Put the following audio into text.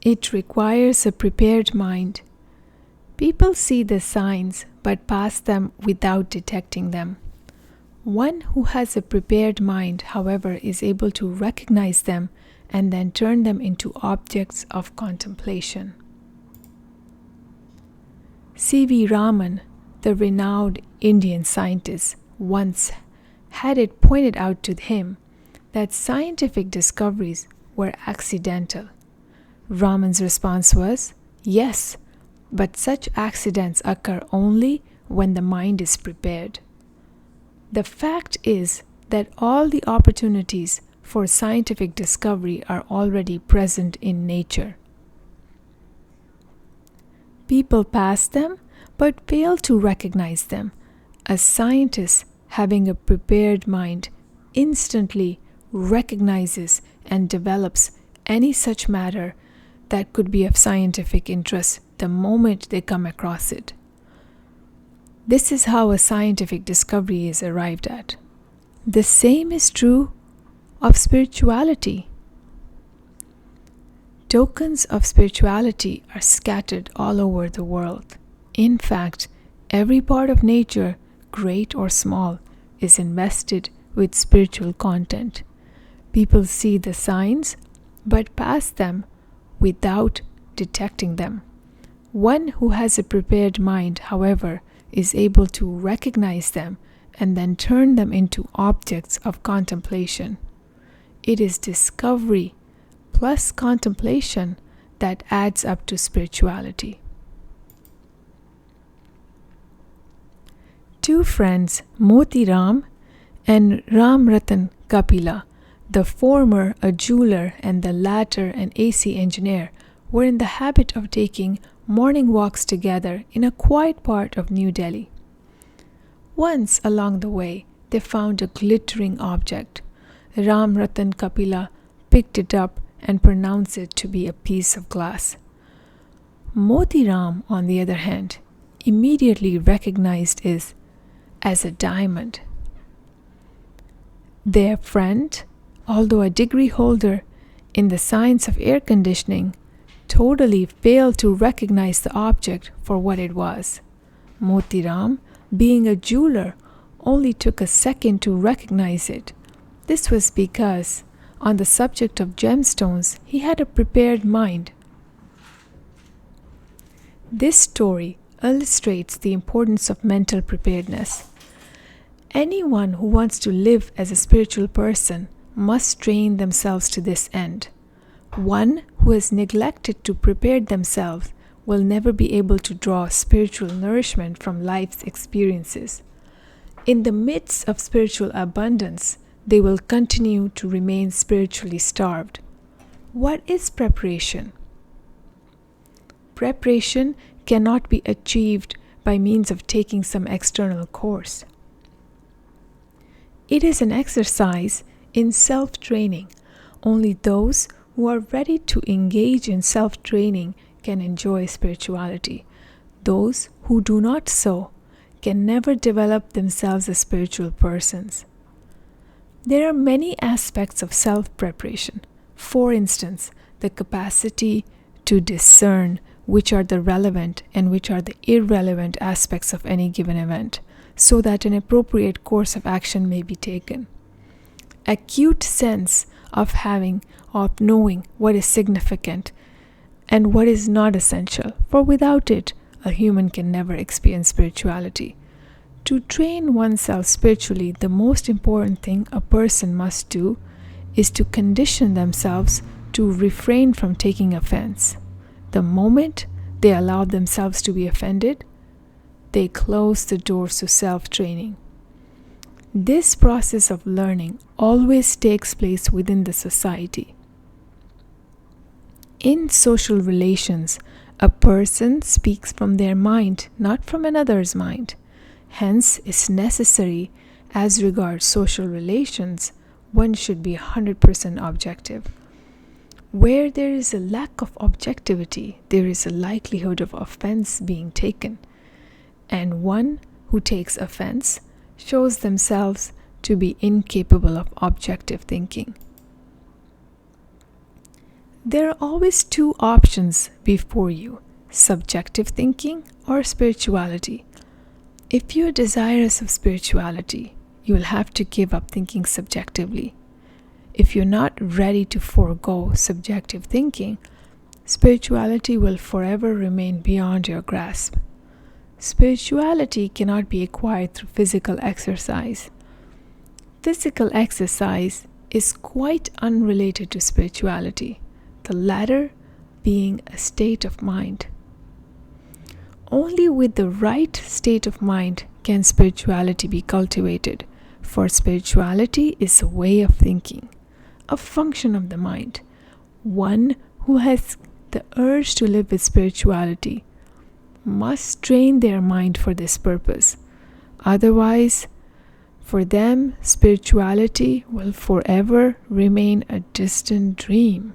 It requires a prepared mind. People see the signs but pass them without detecting them. One who has a prepared mind, however, is able to recognize them and then turn them into objects of contemplation. C.V. Raman, the renowned Indian scientist, once had it pointed out to him that scientific discoveries were accidental. Raman's response was, "Yes, but such accidents occur only when the mind is prepared." The fact is that all the opportunities for scientific discovery are already present in nature. People pass them but fail to recognize them. A scientist having a prepared mind instantly recognizes and develops any such matter that could be of scientific interest the moment they come across it. This is how a scientific discovery is arrived at. The same is true of spirituality. Tokens of spirituality are scattered all over the world. In fact, every part of nature, great or small, is invested with spiritual content. People see the signs but pass them without detecting them. One who has a prepared mind, however, is able to recognize them and then turn them into objects of contemplation. It is discovery plus contemplation that adds up to spirituality. Two friends, Moti Ram and Ram Ratan Kapila, the former a jeweler and the latter an AC engineer, were in the habit of taking morning walks together in a quiet part of New Delhi. Once along the way, they found a glittering object. Ram Ratan Kapila picked it up and pronounced it to be a piece of glass. Moti Ram, on the other hand, immediately recognized it as a diamond. Their friend, although a degree holder in the science of air conditioning, totally failed to recognize the object for what it was. Moti Ram, being a jeweler, only took a second to recognize it. This was because, on the subject of gemstones, he had a prepared mind. This story illustrates the importance of mental preparedness. Anyone who wants to live as a spiritual person must train themselves to this end. One who has neglected to prepare themselves will never be able to draw spiritual nourishment from life's experiences. In the midst of spiritual abundance, they will continue to remain spiritually starved. What is preparation? Preparation cannot be achieved by means of taking some external course. It is an exercise in self-training. Only those who are ready to engage in self-training can enjoy spirituality. Those who do not so can never develop themselves as spiritual persons. There are many aspects of self-preparation. For instance, the capacity to discern which are the relevant and which are the irrelevant aspects of any given event, so that an appropriate course of action may be taken. Acute sense of knowing what is significant and what is not essential, for without it, a human can never experience spirituality. To train oneself spiritually, the most important thing a person must do is to condition themselves to refrain from taking offense. The moment they allow themselves to be offended, they close the doors to self-training. This process of learning always takes place within the society. In social relations, a person speaks from their mind, not from another's mind. Hence, it's necessary, as regards social relations, one should be 100% objective. Where there is a lack of objectivity, there is a likelihood of offense being taken. And one who takes offense shows themselves to be incapable of objective thinking. There are always two options before you: subjective thinking or spirituality. If you're desirous of spirituality, you will have to give up thinking subjectively. If you're not ready to forego subjective thinking, spirituality will forever remain beyond your grasp. Spirituality cannot be acquired through physical exercise. Physical exercise is quite unrelated to spirituality, the latter being a state of mind. Only with the right state of mind can spirituality be cultivated, for spirituality is a way of thinking, a function of the mind. One who has the urge to live with spirituality must train their mind for this purpose. Otherwise, for them, spirituality will forever remain a distant dream.